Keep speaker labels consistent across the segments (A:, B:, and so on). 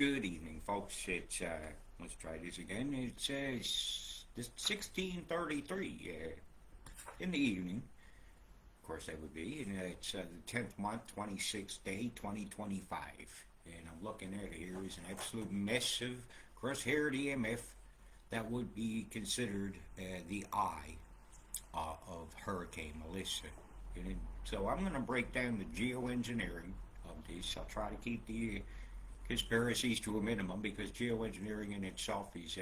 A: Good evening, folks. Let's try this again. It's 16:33 in the evening. Of course, that would be. And it's the 10th month, 26th day, 2025. And I'm looking at here is an absolute mess of cross-haired EMF that would be considered the eye of Hurricane Melissa. So I'm going to break down the geoengineering of this. I'll try to keep the conspiracies to a minimum because geoengineering in itself is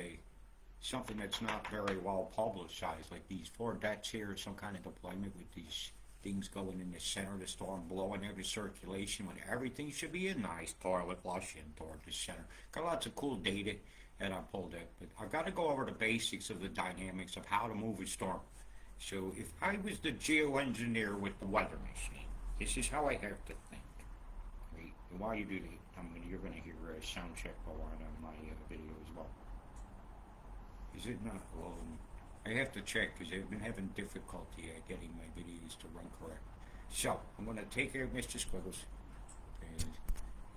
A: something that's not very well publicized. Like these four deaths here, some kind of deployment with these things going in the center of the storm, blowing every circulation when everything should be a nice toilet flushing toward the center. Got lots of cool data that I pulled up, but I've got to go over the basics of the dynamics of how to move a storm. So if I was the geoengineer with the weather machine, this is how I have to think. Right? And while you do that, you're going to hear a sound check go on my video as well. Is it not? Well, I have to check because I've been having difficulty getting my videos to run correct. So I'm going to take care of Mr. Squiggles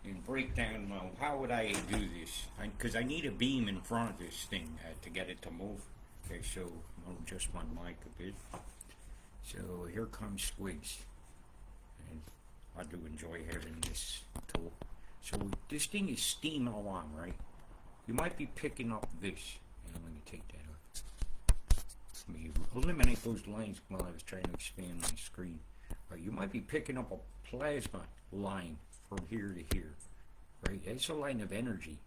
A: and break down how would I do this? Because I need a beam in front of this thing to get it to move. Okay, so I'll adjust my mic a bit. So here comes Squigs. And I do enjoy having this tool. So this thing is steaming along, right? You might be picking up this. And let me take that off. Let me eliminate those lines while I was trying to expand my screen. Right, you might be picking up a plasma line from here to here. Right? It's a line of energy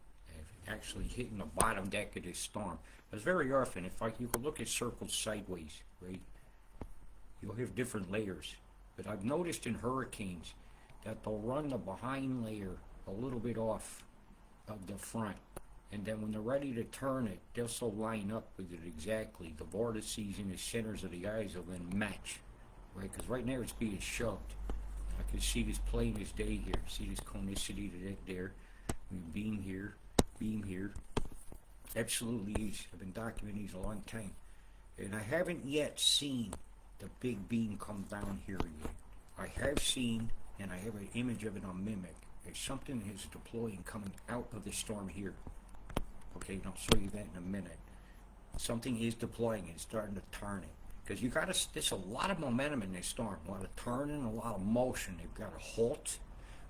A: actually hitting the bottom deck of this storm. Because very often, you could look at circles sideways, right? You'll have different layers. But I've noticed in hurricanes that they'll run the behind layer a little bit off of the front, and then when they're ready to turn it, they'll still line up with it exactly. The vortices and the centers of the eyes will then match, right? Because right now it's being shoved. I can see this plain as day here. See this conicity to that there. Beam here. Absolutely is. I've been documenting these a long time, and I haven't yet seen the big beam come down here yet. I have seen, and I have an image of it on Mimic. Something is deploying coming out of the storm here. Okay, and I'll show you that in a minute. Something is deploying and starting to turn it. Because there's a lot of momentum in this storm. A lot of turning, a lot of motion. They've got to halt.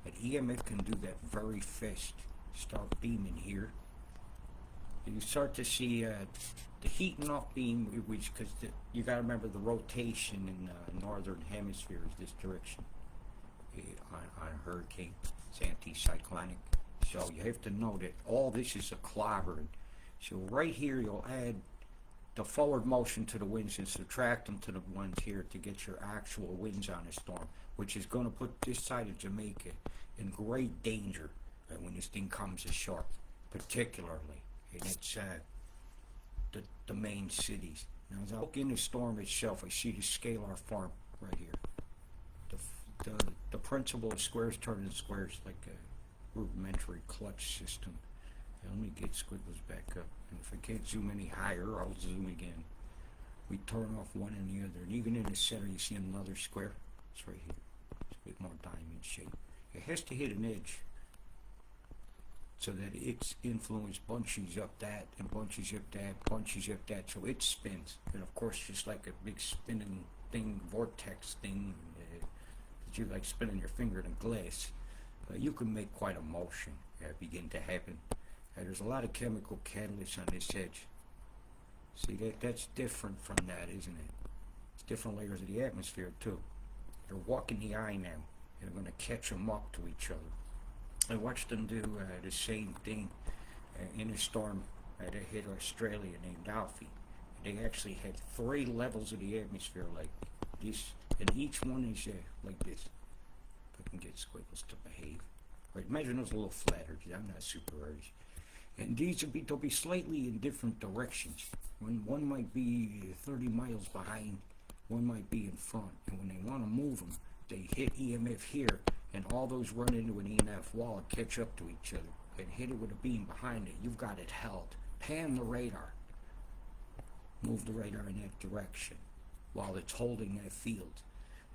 A: But EMF can do that very fast. Start beaming here. You start to see the heating up beam, which, because you got to remember the rotation in the northern hemisphere is this direction. On a hurricane, it's anticyclonic. So you have to know that all this is a clobbering. So right here you'll add the forward motion to the winds and subtract them to the ones here to get your actual winds on a storm, which is going to put this side of Jamaica in great danger when this thing comes ashore, particularly. And it's the main cities. Now as I look in the storm itself, I see the Scalar farm right here. The principle of squares turning squares like a rudimentary clutch system. Now, let me get Squiggles back up. And if I can't zoom any higher, I'll zoom again. We turn off one and the other. And even in the center, you see another square. It's right here. It's a bit more diamond shape. It has to hit an edge so that its influence bunches up that and bunches up that, bunches up that, so it spins. And of course, just like a big spinning thing, vortex thing, you like spinning your finger in a glass, you can make quite a motion begin to happen. There's a lot of chemical catalysts on this edge. See, that's different from that, isn't it? It's different layers of the atmosphere too. They're walking the eye now. They're going to catch them up to each other. I watched them do the same thing in a storm that hit Australia named Alfie. They actually had 3 levels of the atmosphere like this. And each one is like this. If I can get Squiggles to behave. Right, imagine those little flatheads. I'm not super urged. And they'll be slightly in different directions. One might be 30 miles behind, one might be in front. And when they want to move them, they hit EMF here, and all those run into an EMF wall and catch up to each other and hit it with a beam behind it. You've got it held. Pan the radar. Move the radar in that direction while it's holding that field.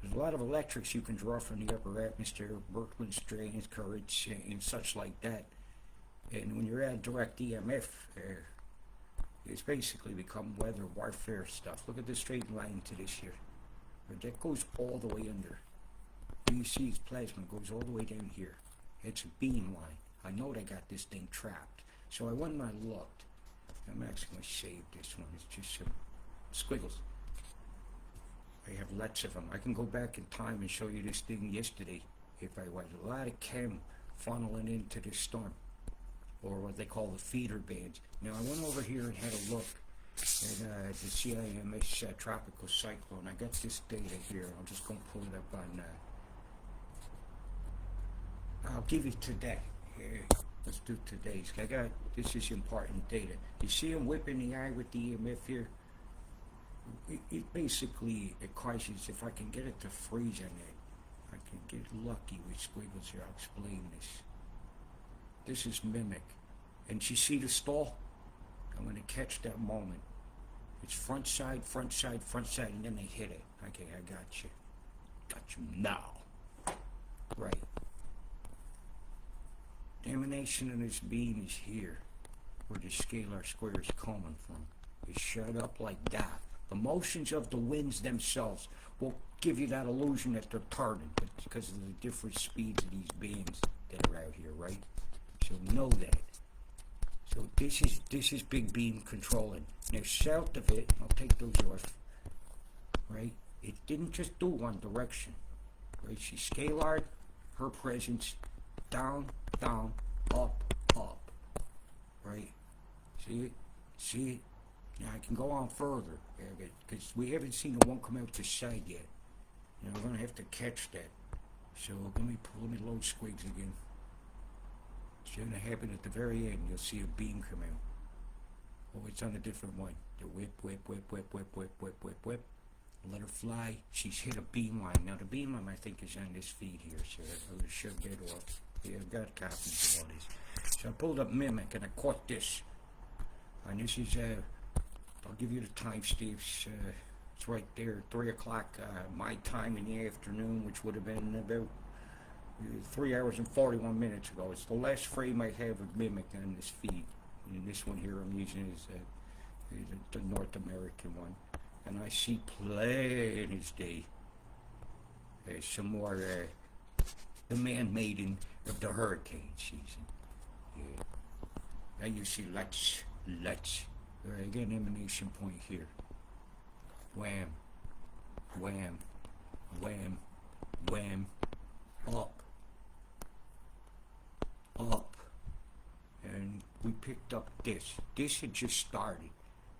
A: There's a lot of electrics you can draw from the upper atmosphere, Birkeland strains, currents, and such like that. And when you're at direct EMF, it's basically become weather warfare stuff. Look at the straight line to this here. That goes all the way under. You see its plasma goes all the way down here. It's a beam line. I know they got this thing trapped. So I went and I looked. I'm actually going to save this one. It's just some squiggles. I have lots of them. I can go back in time and show you this thing yesterday if I was. A lot of chem funneling into this storm, or what they call the feeder bands. Now I went over here and had a look at the CIMS tropical cyclone. I got this data here. I'm just going to pull it up on. I'll give you today. Here, let's do today's. This is important data. You see him whipping the eye with the EMF here? It basically, it causes, if I can get it to freeze on it, I can get lucky with squiggles here. I'll explain this. This is mimic. And you see the stall? I'm going to catch that moment. It's front side, front side, front side, and then they hit it. Okay, I got you. Got you now. Right. The emanation of this beam is here, where the scalar square is coming from. It's shut up like that. The motions of the winds themselves will give you that illusion that they're turning, but it's because of the different speeds of these bands that are out here, right? So know that. So this is big beam controlling. Now south of it, I'll take those off, right? It didn't just do one direction, right? She scalar, her presence, down, down, up, up, right? See it? See it? Now I can go on further, because we haven't seen the one come out the side yet. Now we're going to have to catch that. So let me load squigs again. It's going to happen at the very end. You'll see a beam come out. Oh, it's on a different one. The whip, whip, whip, whip, whip, whip, whip, whip, whip. Let her fly. She's hit a beam line. Now the beam line I think is on this feed here, so I'm going to shove that off. Yeah, I've got copies of all this. So I pulled up Mimic and I caught this. And this is, I'll give you the time, Steve. It's right there, 3 o'clock my time in the afternoon, which would have been about 3 hours and 41 minutes ago. It's the last frame I have of Mimic on this feed. And this one here I'm using is the North American one. And I see plain as day some more the man-maiden of the hurricane season. Yeah. Now you see let's. Alright, I got an emanation point here. Wham, wham, wham, wham, up, up. And we picked up this. This had just started.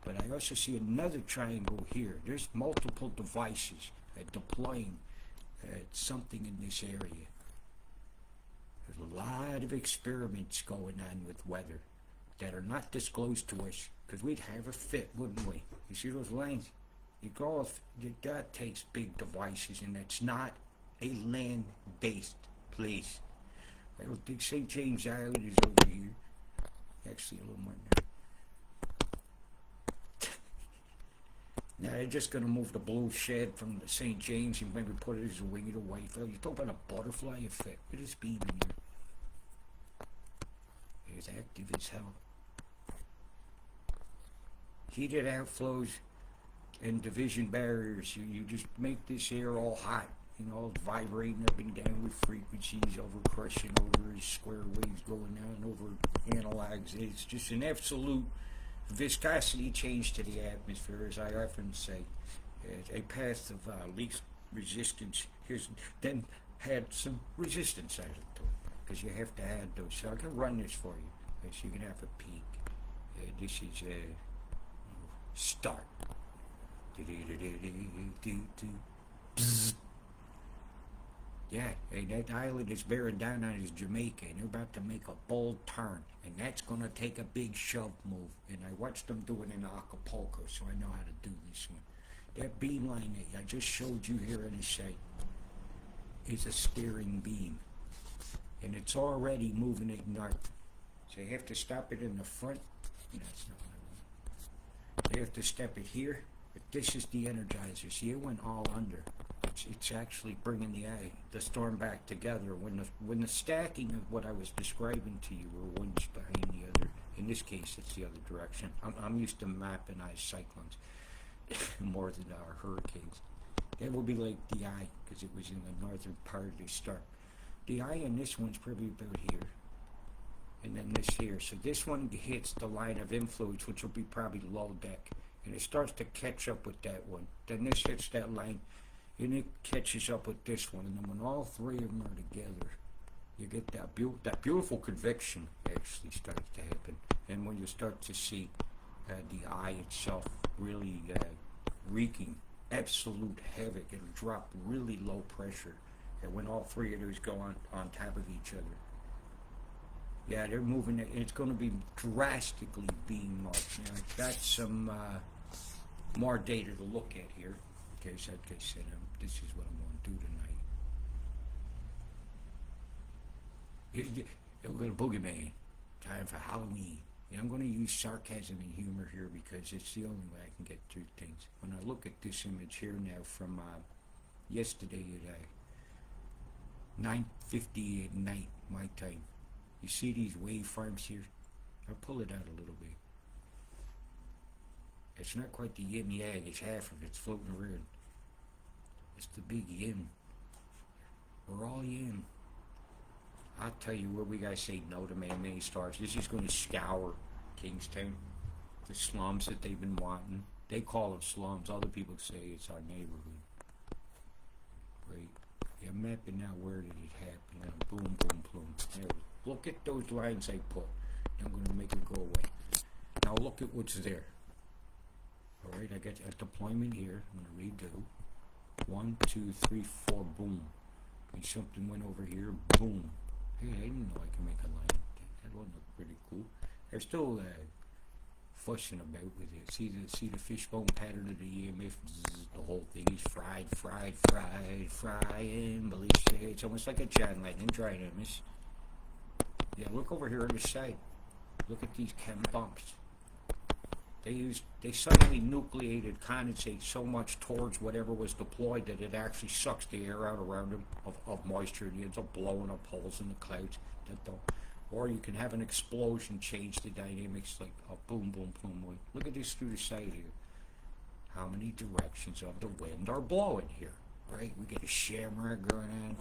A: But I also see another triangle here. There's multiple devices deploying something in this area. There's a lot of experiments going on with weather that are not disclosed to us, because we'd have a fit, wouldn't we? You see those lines? That takes big devices, and that's not a land-based place. I don't think St. James Island is over here. Actually, a little more now. Now they're just going to move the blue shed from the St. James and maybe put it as a winged away. You talk about a butterfly effect. Look at this beam in here. It's active as hell. Heated outflows and division barriers. You just make this air all hot, all vibrating up and down with frequencies, over crushing over square waves going down over analogs. It's just an absolute viscosity change to the atmosphere, as I often say. A path of least resistance. Then had some resistance added to it, because you have to add those. So I can run this for you, so you can have a peek. This is start. Yeah, that island is bearing down on is Jamaica, and they're about to make a bold turn, and that's going to take a big shove move. And I watched them do it in Acapulco, so I know how to do this one. That beam line that I just showed you here in the site is a steering beam, and it's already moving it north. So you have to stop it in the front. That's not what I want. You have to step it here, but this is the energizer. See, it went all under. it's actually bringing the storm back together. When the stacking of what I was describing to you, where one's behind the other. In this case, it's the other direction. I'm used to mapping cyclones more than hurricanes. That would be like the eye, because it was in the northern part of the storm. The eye in this one's probably about here, and then this here. So this one hits the line of influence, which will be probably low deck, and it starts to catch up with that one. Then this hits that line, and it catches up with this one, and then when all three of them are together, you get that beautiful convection actually starts to happen. And when you start to see the eye itself really wreaking absolute havoc, it'll drop really low pressure. And when all three of those go on top of each other, yeah, they're moving. It's going to be drastically being marked. Now, I've got some more data to look at here. Okay, so like I said, this is what I'm going to do tonight. We're going to boogeyman. Time for Halloween. Yeah, I'm going to use sarcasm and humor here because it's the only way I can get through things. When I look at this image here now from yesterday at 9:50 at night, my time. You see these waveforms here? I'll pull it out a little bit. It's not quite the yin yang, it's half of it's floating around. It's the big yin. We're all yin. I'll tell you where we gotta say no to man-made stars. This is going to scour Kingstown. The slums that they've been wanting. They call it slums. Other people say it's our neighborhood. Right. Yeah, I'm mapping now where did it happen. Now, boom, boom, boom. There. Look at those lines I put. I'm going to make it go away. Now look at what's there. Alright, I got a deployment here. I'm going to redo. 1, 2, 3, 4, boom. And something went over here, boom. Hey, I didn't know I could make a line. That one looked pretty cool. They're still fussing about with it. See the fishbone pattern of the EMF? The whole thing is frying, ballistic. It's almost like a giant lightning dynamos. Yeah, look over here on the side. Look at these chem bumps. They suddenly nucleated condensate so much towards whatever was deployed that it actually sucks the air out around them of moisture, and it ends up blowing up holes in the clouds. Or you can have an explosion change the dynamics, like a boom, boom, boom. Look at this through the side here. How many directions of the wind are blowing here, right? We get a shamrock going on.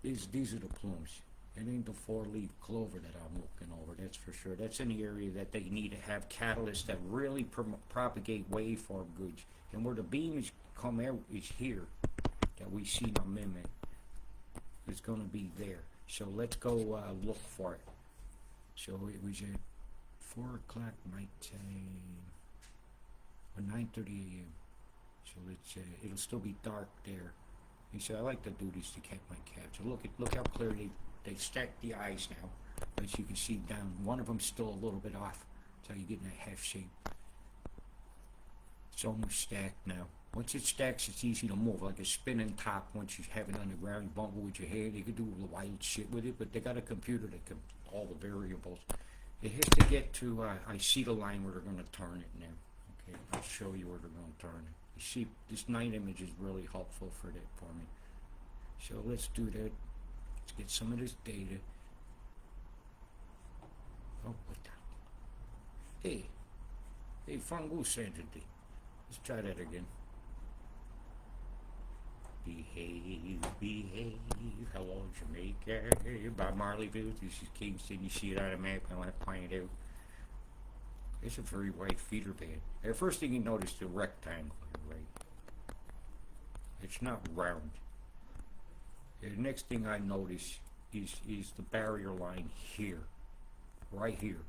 A: These are the plumes. It ain't the four-leaf clover that I'm looking over, that's for sure. That's in the area that they need to have catalysts that really propagate waveform goods. And where the beams come out is here, that we see in the mimic. It's going to be there. So let's go look for it. So it was at 4 o'clock my time, or 9:30 a.m. So let's it'll still be dark there. And so I like to do this to catch my cat. So look how clear they stacked the eyes now. As you can see down, one of them's still a little bit off. So you're getting that half shape. It's almost stacked now. Once it stacks, it's easy to move, like a spinning top. Once you have it on the ground, you bump it with your hand. You can do wild shit with it, but they got a computer that can all the variables. It has to get to, I see the line where they're going to turn it now. Okay, I'll show you where they're going to turn it. You see, this night image is really helpful for that for me. So let's do that. Let's get some of this data. Oh, what the? Hey, fungus entity. Let's try that again. Behave. Hello, Jamaica. By Marley Booth. This is Kingston. You see it on a map. I want to point it out. It's a very white feeder band. The first thing you notice is the rectangle, right? It's not round. The next thing I notice is the barrier line here. Right here.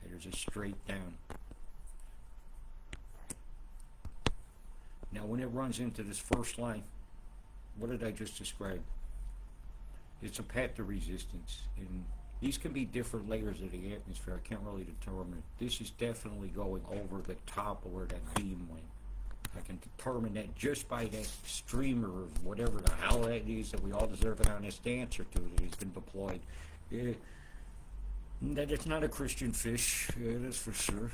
A: There's a straight down. Now when it runs into this first line, what did I just describe? It's a path to resistance. And these can be different layers of the atmosphere. I can't really determine. This is definitely going over the top of where that beam went. I can determine that just by that streamer of whatever the hell that is that we all deserve an honest answer to that has been deployed. That it's not a Christian fish, that's for sure.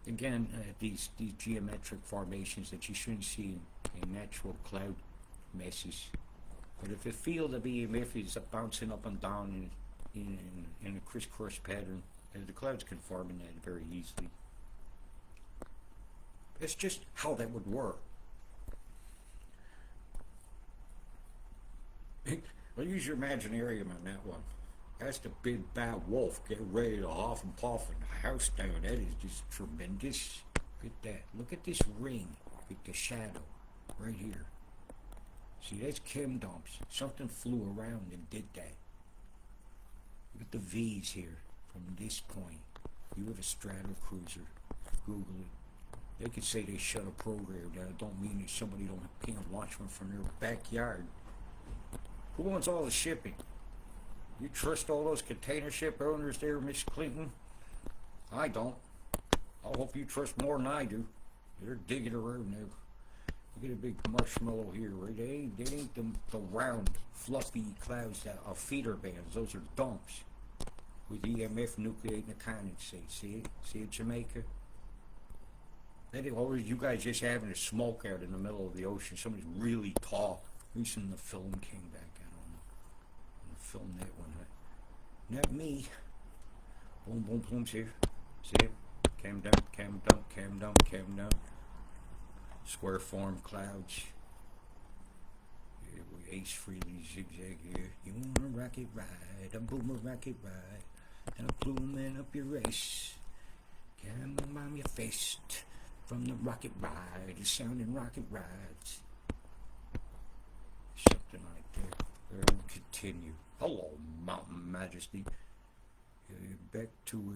A: Again, these geometric formations that you shouldn't see in natural cloud messes. But if the field of EMF is bouncing up and down in a crisscross pattern, the clouds can form in that very easily. That's just how that would work. Well, use your imaginarium on that one. That's the big bad wolf. Get ready to huff and puff and house down. That is just tremendous. Look at that. Look at this ring with the shadow right here. See, that's chem dumps. Something flew around and did that. Look at the V's here from this point. You have a straddle cruiser. Google it. They could say they shut a program down. It don't mean that somebody don't can't launch one from their backyard. Who wants all the shipping? You trust all those container ship owners there, Miss Clinton? I don't. I hope you trust more than I do. They're digging around now. Look at a big marshmallow here, right? They ain't the round, fluffy clouds that are feeder bands. Those are dumps with EMF nucleating the condensate. See it? See it, Jamaica? That is always you guys just having a smoke out in the middle of the ocean. Somebody's really tall. At least in the film came back. I don't know. I'm gonna film that one. Not me. Boom, boom, boom's here. See it? Cam down, cam down, cam down, cam down. Square form clouds. Yeah, we ace freely zigzag here. You want a rocket ride? I'm boom a rocket ride. And I'm pluming up your race. Come on your fist. From the rocket ride, the sounding rocket rides. Something like that. We'll continue. Hello, Mountain Majesty. Back to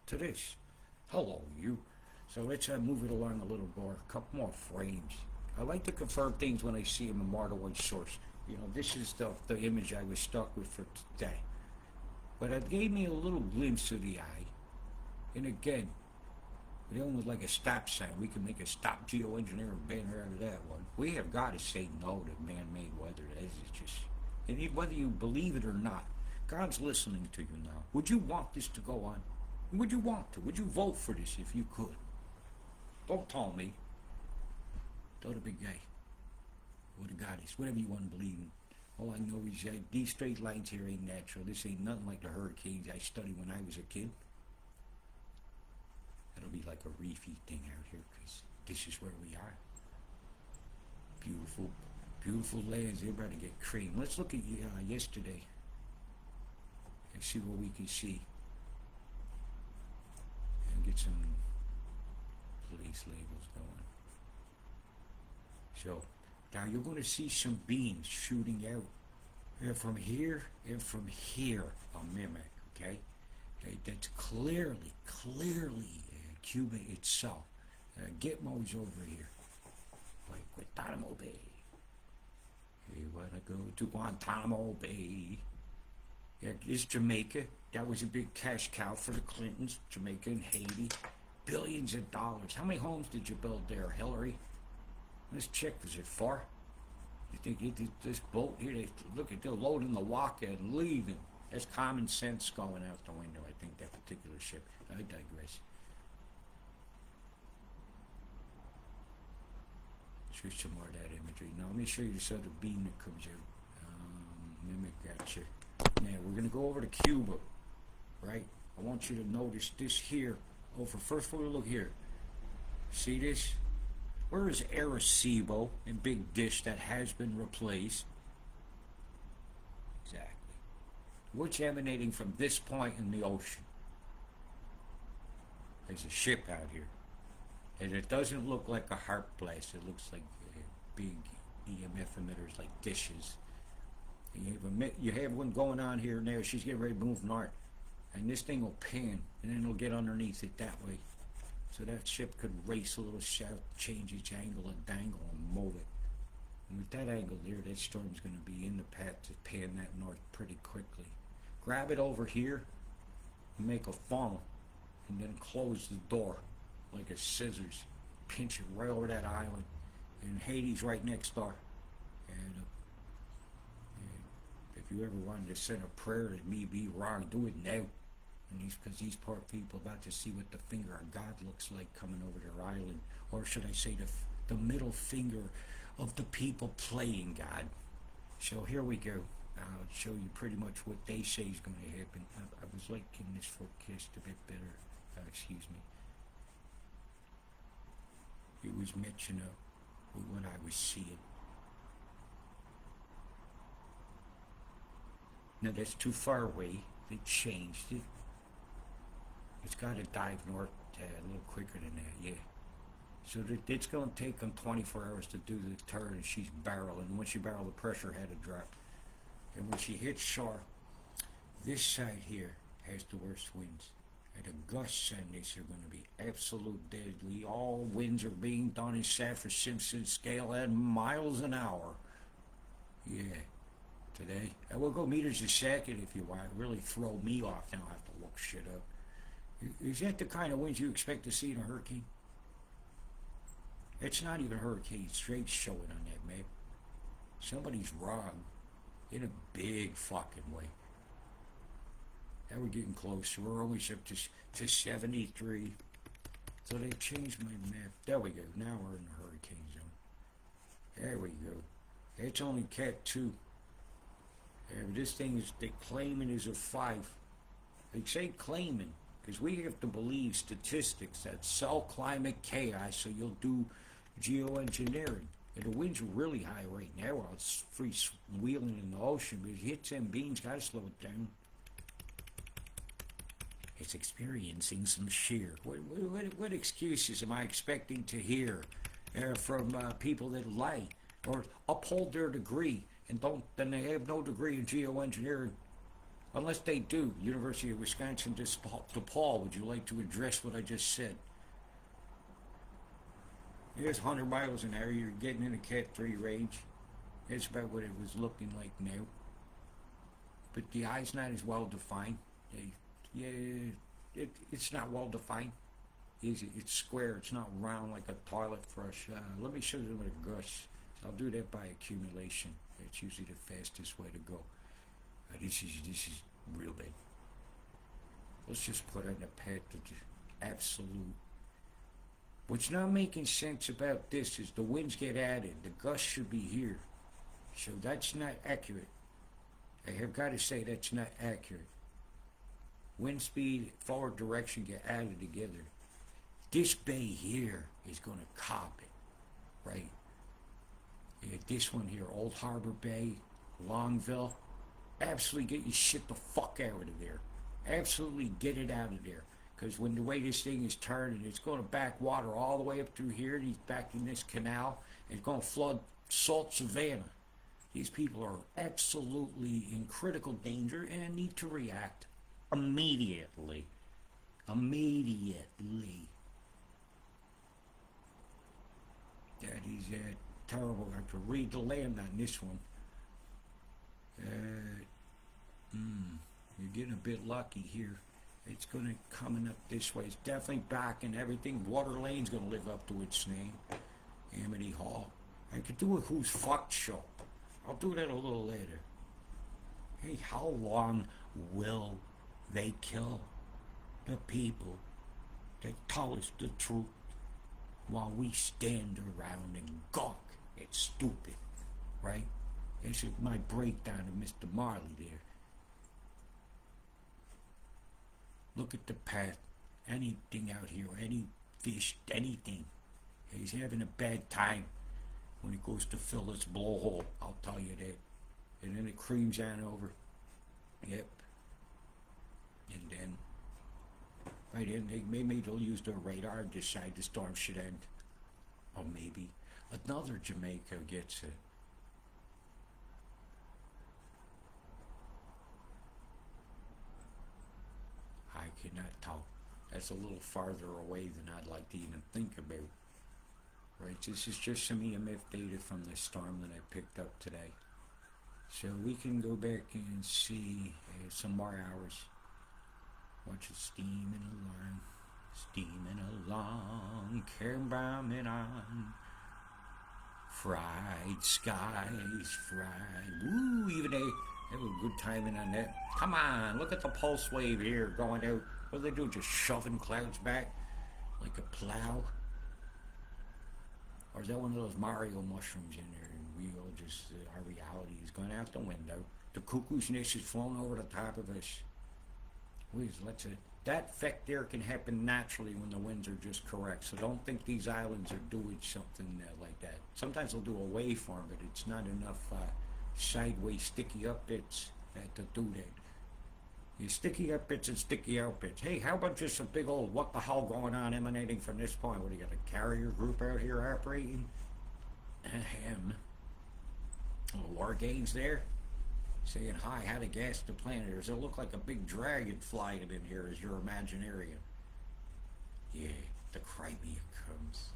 A: this. Hello, you. So let's move it along a little more. A couple more frames. I like to confirm things when I see them in more than one source. You know, this is the image I was stuck with for today. But it gave me a little glimpse of the eye. And again, it almost like a stop sign. We can make a stop geoengineering banner out of that one. We have got to say no to man-made weather. That is just, and whether you believe it or not, God's listening to you now. Would you want this to go on? Would you want to? Would you vote for this if you could? Don't tell me. Don't a big guy. Or the goddess. Whatever you want to believe in. All I know is that these straight lines here ain't natural. This ain't nothing like the hurricanes I studied when I was a kid. It'll be like a reefy thing out here because this is where we are. Beautiful, beautiful lands. Everybody get cream. Let's look at yesterday and see what we can see. And get some place labels going. So, now you're going to see some beams shooting out. And from here and from here, a mimic, okay? That's clearly Cuba itself. Gitmo's over here. Like Guantanamo Bay. You want to go to Guantanamo Bay? Yeah, it's Jamaica. That was a big cash cow for the Clintons. Jamaica and Haiti. Billions of dollars. How many homes did you build there, Hillary? Let's check. Was it 4? You think this boat here, look at, they're loading the waka and leaving. That's common sense going out the window, I think, that particular ship. I digress. Show some more of that imagery. Now, let me show you this other beam that comes out. Mimic gotcha. Now, we're going to go over to Cuba, right? I want you to notice this here. Over, first of all, look here. See this? Where is Arecibo in big dish that has been replaced? Exactly. What's emanating from this point in the ocean? There's a ship out here. And it doesn't look like a harp blast. It looks like big EMF emitters like dishes. And you have one going on here and there. She's getting ready to move north. And this thing will pan, and then it'll get underneath it that way. So that ship could race a little south, change its angle and dangle and move it. And with that angle there, that storm's going to be in the path to pan that north pretty quickly. Grab it over here and make a funnel, and then close the door like a scissors. Pinch it right over that island. And Haiti's right next door. And if you ever wanted to send a prayer to me be wrong, do it now. And because these poor people about to see what the finger of God looks like coming over their island. Or should I say the middle finger of the people playing God. So here we go. I'll show you pretty much what they say is going to happen. I was liking this forecast a bit better. Excuse me. It was matching up with what I was seeing. Now that's too far away. They changed it. It's got to dive north a little quicker than that, yeah. So it's going to take them 24 hours to do the turn, and she's barreling. And once she barreled, the pressure had to drop. And when she hits shore, this side here has the worst winds. And the gusts on this are going to be absolute deadly. All winds are being done in Saffir-Simpson scale at miles an hour. Yeah, today. And we'll go meters a second if you want. Really throw me off now. I have to look shit up. Is that the kind of winds you expect to see in a hurricane? It's not even hurricane straight showing on that map. Somebody's wrong in a big fucking way. Now we're getting closer. We're always up to 73. So they changed my map. There we go. Now we're in the hurricane zone. There we go. It's only Cat 2. This thing is, they claiming is a 5. They say claiming, because we have to believe statistics that sell climate chaos, so you'll do geoengineering. And the winds are really high right now while it's free-wheeling in the ocean, but it hits them beans, gotta slow it down. It's experiencing some shear. What excuses am I expecting to hear from people that lie or uphold their degree and then they have no degree in geoengineering? Unless they do. University of Wisconsin, DePaul, would you like to address what I just said? Here's 100 miles an hour. You're getting in a Cat 3 range. That's about what it was looking like now. But the eye's not as well defined. It's not well defined. It's square. It's not round like a toilet flush. Let me show you the gusts. I'll do that by accumulation. That's usually the fastest way to go. This is real bad. Let's just put on the path to absolute. What's not making sense about this is the winds get added. The gusts should be here. So that's not accurate. I have got to say that's not accurate. Wind speed, forward direction get added together. This bay here is going to cop it, right? Yeah, this one here, Old Harbor Bay, Longville. Absolutely get your shit the fuck out of there. Absolutely get it out of there. Because when the way this thing is turning, it's going to back water all the way up through here. And he's back in this canal. And it's going to flood Salt Savannah. These people are absolutely in critical danger and need to react immediately. Immediately. That is terrible. I have to read the land on this one. You're getting a bit lucky here. It's going to coming up this way. It's definitely back and everything. Water Lane's going to live up to its name. Amity Hall. I could do a Who's Fucked show. I'll do that a little later. Hey, how long will they kill the people that tell us the truth while we stand around and gawk at stupid, right? This is my breakdown of Mr. Marley there. Look at the path. Anything out here, any fish, anything. He's having a bad time when he goes to fill his blowhole, I'll tell you that. And then it creams on over. Yep. And then, by then, maybe they'll use their radar and decide the storm should end. Or maybe another Jamaica gets it. I cannot tell. That's a little farther away than I'd like to even think about. Right, this is just some EMF data from the storm that I picked up today. So we can go back and see some more hours. Watch it steaming along, carbombing on. Fried skies, fried. Woo, even Have a good timing on that. Come on, look at the pulse wave here going out. What do they do? Just shoving clouds back like a plow? Or is that one of those Mario mushrooms in there and we all just, our reality is going out the window? The cuckoo's nest is flown over the top of us. That effect there can happen naturally when the winds are just correct. So don't think these islands are doing something like that. Sometimes they'll do a waveform, but it's not enough sideways sticky up bits to do that. You sticky up bits and sticky out bits. Hey, how about just a big old what the hell going on emanating from this point? What do you got, a carrier group out here operating? Ahem. War games there? Saying hi, how to gas the planet. Or does it look like a big dragon flying in here as your imaginarium? Yeah, the Crimea comes.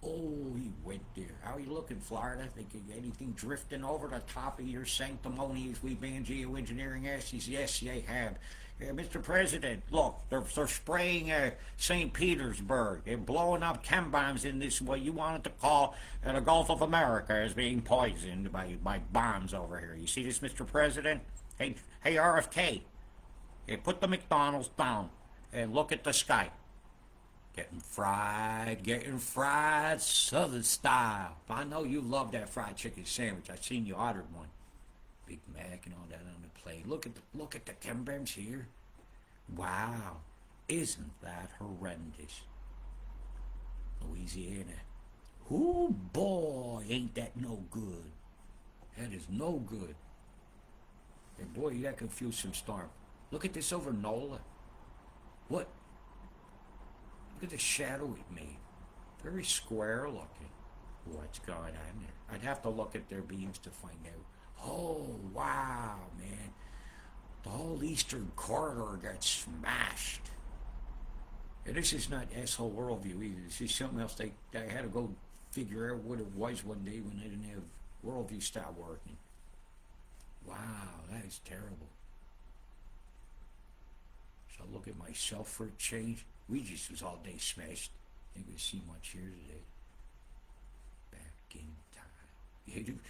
A: Oh, he went there. How are you looking, Florida? Think you got anything drifting over the top of your sanctimony as we ban geoengineering asses? Yes, they have. Yeah, Mr. President, look, they're spraying St. Petersburg. They're blowing up chem bombs in this, what you wanted to call the Gulf of America as being poisoned by bombs over here. You see this, Mr. President? Hey, RFK, hey, put the McDonald's down and look at the sky. Getting fried Southern style. I know you love that fried chicken sandwich. I seen you ordered one. Big Mac and all that on the plate. Look at the chem bombs here. Wow, isn't that horrendous? Louisiana. Oh boy, ain't that no good. That is no good. And boy, you got confused some storm. Look at this over NOLA. What? Look at the shadow it made. Very square looking. What's going on there? I'd have to look at their beams to find out. Oh, wow, man. The whole eastern corridor got smashed. And this is not asshole worldview either. This is something else they had to go figure out what it was one day when they didn't have worldview stop working. Wow, that is terrible. So I look at myself for a change. We just was all day smashed. Ain't gonna see much here today. Back in time.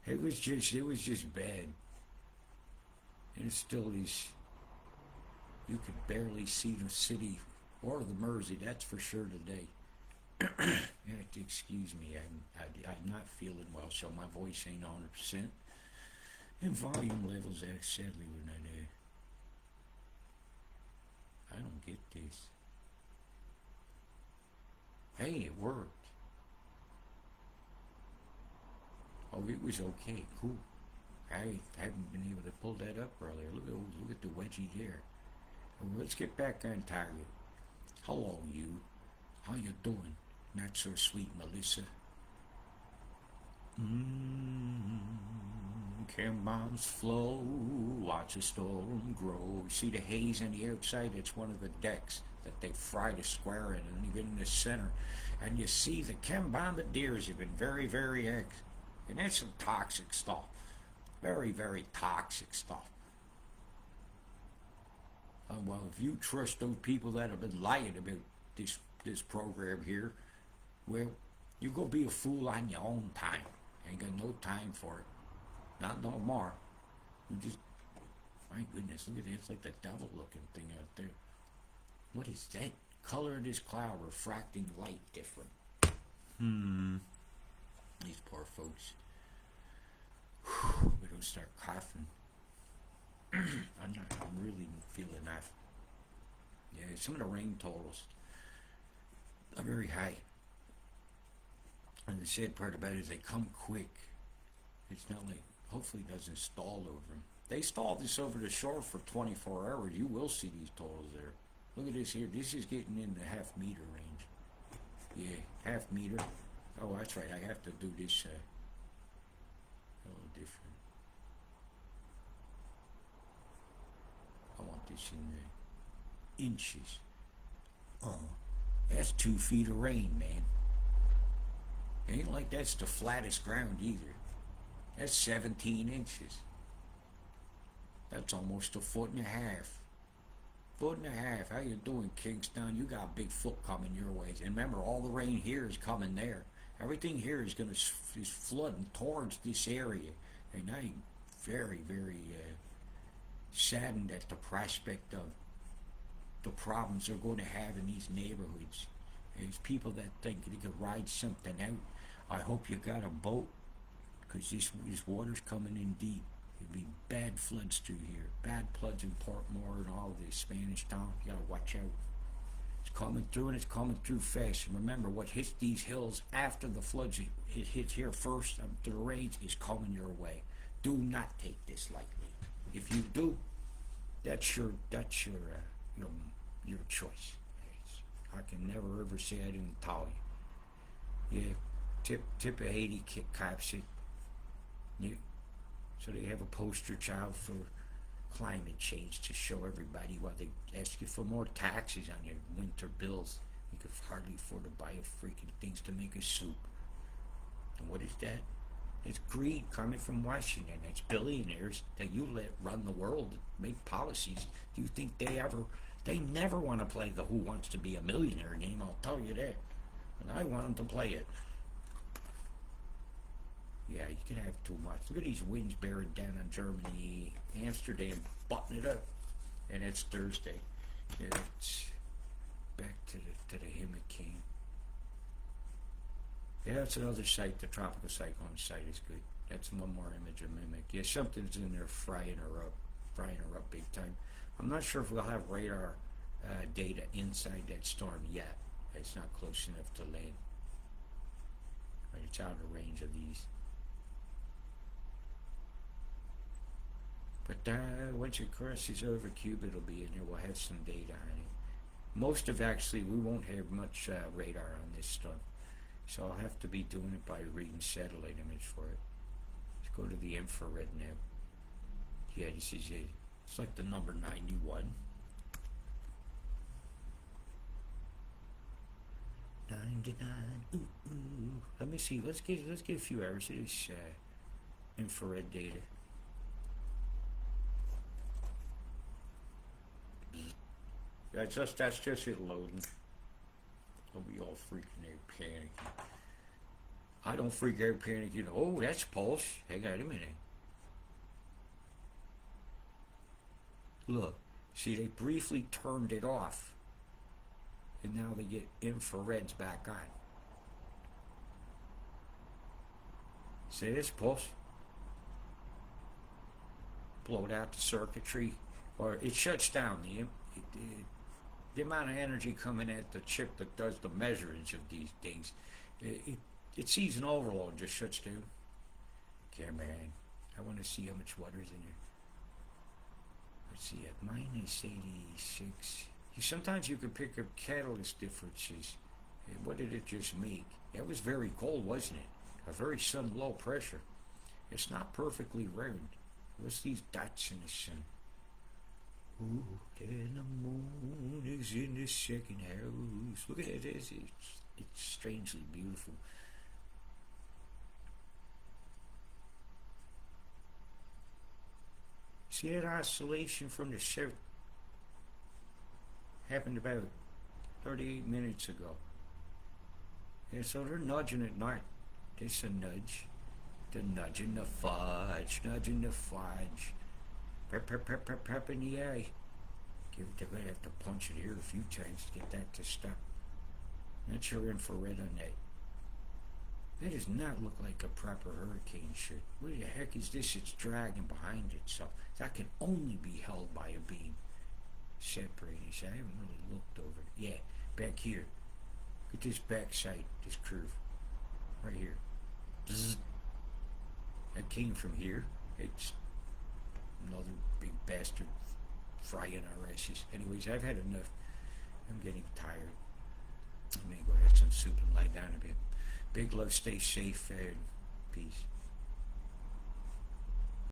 A: It was just bad. And it still is. You could barely see the city or the Mersey, that's for sure today. You have to excuse me, I'm not feeling well, so my voice ain't 100%. And volume levels, sadly, were not there. I don't get this. Hey, it worked. Oh, it was okay, cool. I haven't been able to pull that up earlier. Look at the wedgie there. Well, let's get back on target. Hello, you. How you doing? Not so sweet, Melissa. Chem bombs flow, watch a storm grow. See the haze on the outside? It's one of the decks that they fried a square in, and you get in the center, and you see the chem bombardiers have been very, very active. And that's some toxic stuff. Very, very toxic stuff. Well, if you trust those people that have been lying about this program here, well, you go be a fool on your own time. Ain't got no time for it. Not no more. You just, my goodness, look at it. It's like the devil looking thing out there. What is that? Color of this cloud refracting light different. These poor folks. We don't start coughing. I'm really feeling that. Yeah, some of the rain totals are very high. And the sad part about it is they come quick. It's not like, hopefully it doesn't stall over them. They stalled this over the shore for 24 hours. You will see these totals there. Look at this here. This is getting in the half meter range. Yeah, half meter. Oh, that's right. I have to do this a little different. I want this in the inches. That's 2 feet of rain, man. Ain't like that's the flattest ground either. That's 17 inches. That's almost 1.5 foot. 1.5 foot. How you doing, Kingston? You got a big foot coming your way. And remember, all the rain here is coming there. Everything here is flooding towards this area. And I very, very saddened at the prospect of the problems they're going to have in these neighborhoods. There's people that think they could ride something out. I hope you got a boat, because this water's coming in deep. It'd be bad floods through here. Bad floods in Portmore and all the Spanish town. You gotta watch out. It's coming through, and it's coming through fast. And remember, what hits these hills after the floods, it hits here first, after the rains, is coming your way. Do not take this lightly. If you do, that's your choice. I can never ever say I didn't tell you. Yeah, tip of Haiti cops it. Yeah. So they have a poster child for climate change to show everybody while they ask you for more taxes on your winter bills. You could hardly afford to buy a freaking things to make a soup. And what is that? It's greed coming from Washington. It's billionaires that you let run the world, make policies. Do you think they never want to play the Who Wants to Be a Millionaire game, I'll tell you that. And I want them to play it. Yeah, you can have too much. Look at these winds bearing down on Germany, Amsterdam, button it up. And it's Thursday. Yeah, it's back to the Himmick King. Yeah, that's another site. The tropical cyclone site is good. That's one more image of Mimic. Yeah, something's in there frying her up big time. I'm not sure if we'll have radar data inside that storm yet. It's not close enough to land. But it's out of range of these. But once it crosses over Cuba, it'll be in there. We'll have some data on it. Most of we won't have much radar on this storm. So I'll have to be doing it by reading satellite image for it. Let's go to the infrared now. Yeah, this is it. It's like the number 91. 99. Ooh, ooh. Let me see. Let's get a few hours of this infrared data. That's just it loading. I'll be all freaking out, panicking. I don't freak out, panicking. Oh, that's pulse. Hang on a minute. Look, see, they briefly turned it off, and now they get infrareds back on. See this pulse? Blowed out the circuitry, or it shuts down. The amount of energy coming at the chip that does the measurements of these things, it sees an overload and just shuts down. Camera, I want to see how much water is in there. Let's see, at minus 86. Sometimes you can pick up catalyst differences. What did it just make? It was very cold, wasn't it? A very sudden low pressure. It's not perfectly round. What's these dots in the sun? Ooh, then the moon is in the second house. Look at it. It's strangely beautiful. See that oscillation from the south? Happened about 38 minutes ago. Yeah, so they're nudging it north. It's a nudge. They're nudging the fudge, nudging the fudge. Pep in the eye. They're going to have to punch it here a few times to get that to stop. That's your infrared on that. That does not look like a proper hurricane should. What the heck is this? It's dragging behind itself. That can only be held by a beam. Separating. I haven't really looked over it. Yeah, back here. Look at this backside, this curve. Right here. Bzz. That came from here. It's another big bastard frying our ashes. Anyways, I've had enough. I'm getting tired. I'm going to go have some soup and lie down a bit. Big love, stay safe, and peace.